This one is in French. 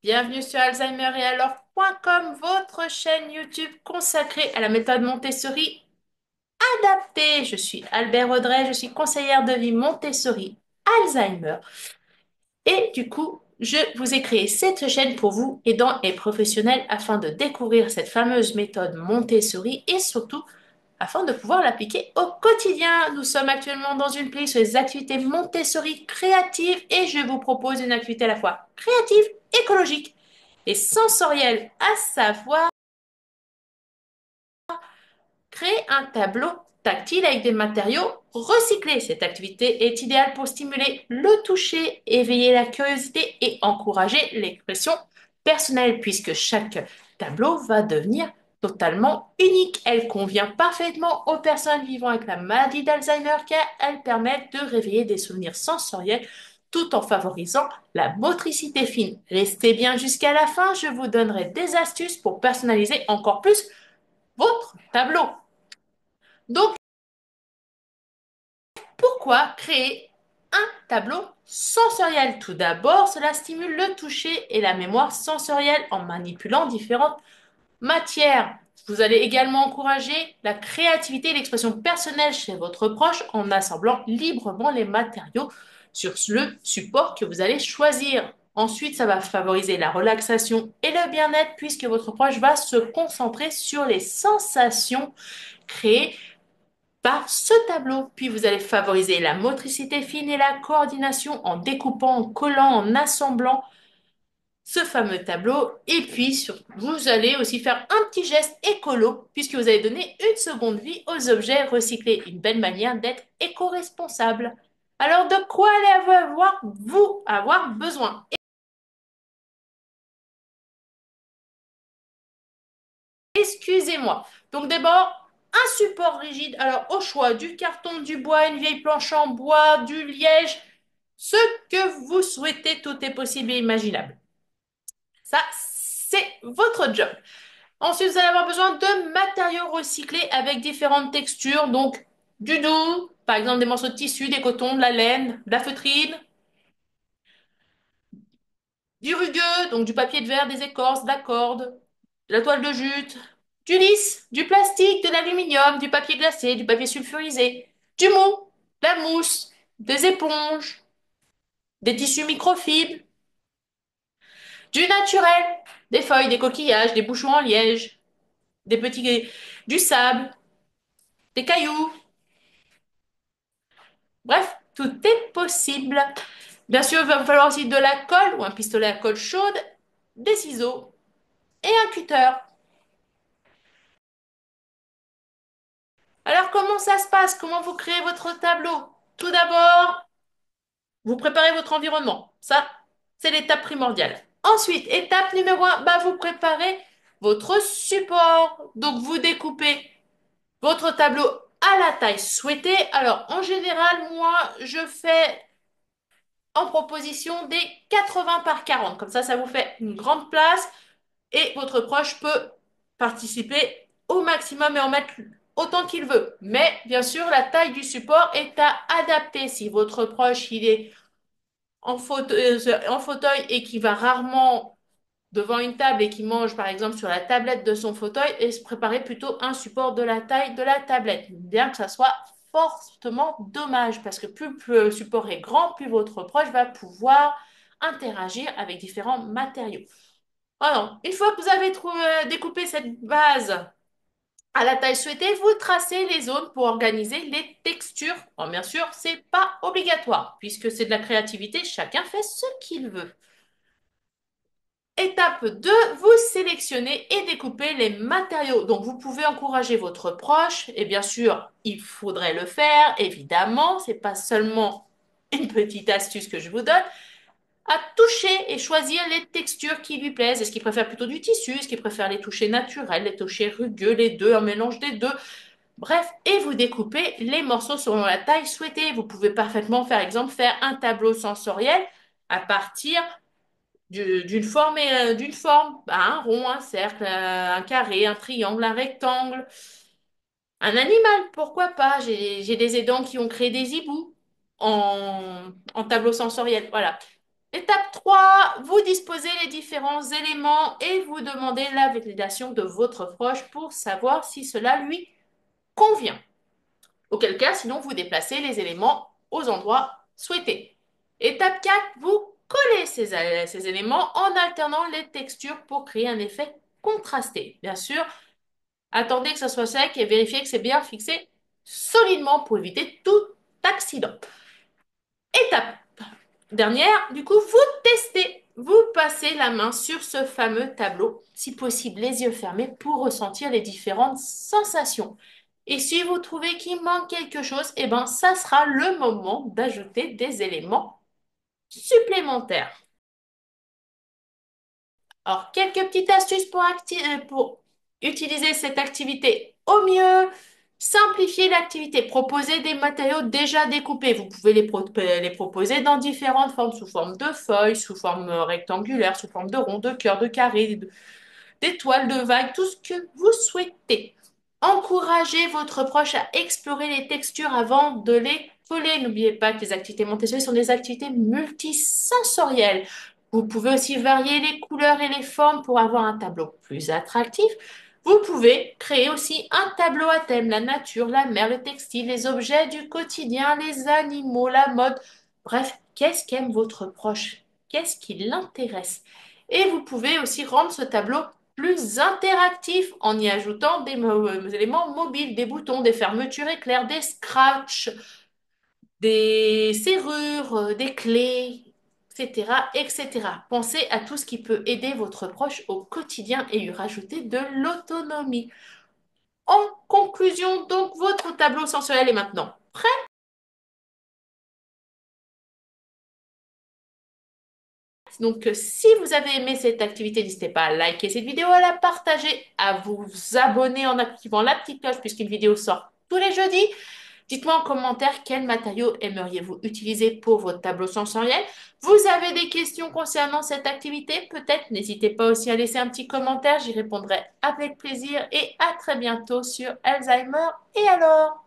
Bienvenue sur Alzheimer et alors.com, votre chaîne YouTube consacrée à la méthode Montessori adaptée. Je suis Albert Audrey, je suis conseillère de vie Montessori Alzheimer. Et du coup, je vous ai créé cette chaîne pour vous, aidants et professionnels, afin de découvrir cette fameuse méthode Montessori et surtout afin de pouvoir l'appliquer au quotidien. Nous sommes actuellement dans une playlist sur les activités Montessori créatives et je vous propose une activité à la fois créative, écologique et sensorielle, à savoir créer un tableau tactile avec des matériaux recyclés. Cette activité est idéale pour stimuler le toucher, éveiller la curiosité et encourager l'expression personnelle puisque chaque tableau va devenir totalement unique. Elle convient parfaitement aux personnes vivant avec la maladie d'Alzheimer car elle permet de réveiller des souvenirs sensoriels tout en favorisant la motricité fine. Restez bien jusqu'à la fin, je vous donnerai des astuces pour personnaliser encore plus votre tableau. Donc, pourquoi créer un tableau sensoriel? Tout d'abord, cela stimule le toucher et la mémoire sensorielle en manipulant différentes matières. Vous allez également encourager la créativité et l'expression personnelle chez votre proche en assemblant librement les matériaux sur le support que vous allez choisir. Ensuite, ça va favoriser la relaxation et le bien-être puisque votre proche va se concentrer sur les sensations créées par ce tableau. Puis vous allez favoriser la motricité fine et la coordination en découpant, en collant, en assemblant ce fameux tableau. Et puis, vous allez aussi faire un petit geste écolo puisque vous allez donner une seconde vie aux objets recyclés. Une belle manière d'être éco-responsable. Alors, de quoi allez-vous avoir besoin? Excusez-moi. Donc d'abord, un support rigide. Alors au choix, du carton, du bois, une vieille planche en bois, du liège, ce que vous souhaitez, tout est possible et imaginable. Ça, c'est votre job. Ensuite, vous allez avoir besoin de matériaux recyclés avec différentes textures. Donc du doux, par exemple des morceaux de tissu, des cotons, de la laine, de la feutrine, du rugueux, donc du papier de verre, des écorces, de la corde, de la toile de jute, du lisse, du plastique, de l'aluminium, du papier glacé, du papier sulfurisé, du mou, de la mousse, des éponges, des tissus microfibres, du naturel, des feuilles, des coquillages, des bouchons en liège, du sable, des cailloux. Bref, tout est possible. Bien sûr, il va vous falloir aussi de la colle ou un pistolet à colle chaude, des ciseaux et un cutter. Alors, comment ça se passe? Comment vous créez votre tableau? Tout d'abord, vous préparez votre environnement. Ça, c'est l'étape primordiale. Ensuite, étape numéro un, bah, vous préparez votre support. Donc, vous découpez votre tableau à la taille souhaitée. Alors, en général, moi, je fais en proposition des 80 par 40. Comme ça vous fait une grande place et votre proche peut participer au maximum et en mettre autant qu'il veut. Mais bien sûr, la taille du support est à adapter. Si votre proche il est en fauteuil et qui va rarement devant une table et qui mange par exemple sur la tablette de son fauteuil, et se préparer plutôt un support de la taille de la tablette. Bien que ça soit fortement dommage parce que plus le support est grand, plus votre proche va pouvoir interagir avec différents matériaux. Alors, une fois que vous avez découpé cette base à la taille souhaitée, vous tracez les zones pour organiser les textures. Bon, bien sûr, c'est pas obligatoire puisque c'est de la créativité, chacun fait ce qu'il veut. Étape 2, vous sélectionnez et découpez les matériaux. Donc, vous pouvez encourager votre proche et bien sûr, il faudrait le faire, évidemment. C'est pas seulement une petite astuce que je vous donne, à toucher et choisir les textures qui lui plaisent. Est-ce qu'il préfère plutôt du tissu? Est-ce qu'il préfère les touchés naturels, les touchés rugueux, les deux, un mélange des deux? Bref, et vous découpez les morceaux selon la taille souhaitée. Vous pouvez parfaitement, par exemple, faire un tableau sensoriel à partir d'une forme, bah, un rond, un cercle, un carré, un triangle, un rectangle, un animal, pourquoi pas? J'ai des aidants qui ont créé des hiboux en tableau sensoriel. Voilà. Étape 3, vous disposez les différents éléments et vous demandez la validation de votre proche pour savoir si cela lui convient. Auquel cas, sinon, vous déplacez les éléments aux endroits souhaités. Étape 4, vous collez ces éléments en alternant les textures pour créer un effet contrasté. Bien sûr, attendez que ça soit sec et vérifiez que c'est bien fixé solidement pour éviter tout accident. Étape dernière, du coup, vous testez. Vous passez la main sur ce fameux tableau, si possible les yeux fermés, pour ressentir les différentes sensations. Et si vous trouvez qu'il manque quelque chose, eh ben, ça sera le moment d'ajouter des éléments supplémentaires. Alors, quelques petites astuces pour utiliser cette activité au mieux. Simplifier l'activité. Proposer des matériaux déjà découpés. Vous pouvez les proposer dans différentes formes, sous forme de feuilles, sous forme rectangulaire, sous forme de rond, de cœur, de carré, d'étoiles, de vagues, tout ce que vous souhaitez. Encouragez votre proche à explorer les textures avant de les coller. N'oubliez pas que les activités Montessori sont des activités multisensorielles. Vous pouvez aussi varier les couleurs et les formes pour avoir un tableau plus attractif. Vous pouvez créer aussi un tableau à thème, la nature, la mer, le textile, les objets du quotidien, les animaux, la mode. Bref, qu'est-ce qu'aime votre proche? Qu'est-ce qui l'intéresse? Et vous pouvez aussi rendre ce tableau plus interactif en y ajoutant des éléments mobiles, des boutons, des fermetures éclairs, des scratchs, des serrures, des clés, etc., etc. Pensez à tout ce qui peut aider votre proche au quotidien et lui rajouter de l'autonomie. En conclusion, donc, votre tableau sensoriel est maintenant prêt. Donc, si vous avez aimé cette activité, n'hésitez pas à liker cette vidéo, à la partager, à vous abonner en activant la petite cloche puisqu'une vidéo sort tous les jeudis. Dites-moi en commentaire quel matériau aimeriez-vous utiliser pour votre tableau sensoriel. Vous avez des questions concernant cette activité? Peut-être n'hésitez pas aussi à laisser un petit commentaire, j'y répondrai avec plaisir et à très bientôt sur Alzheimer. Et alors?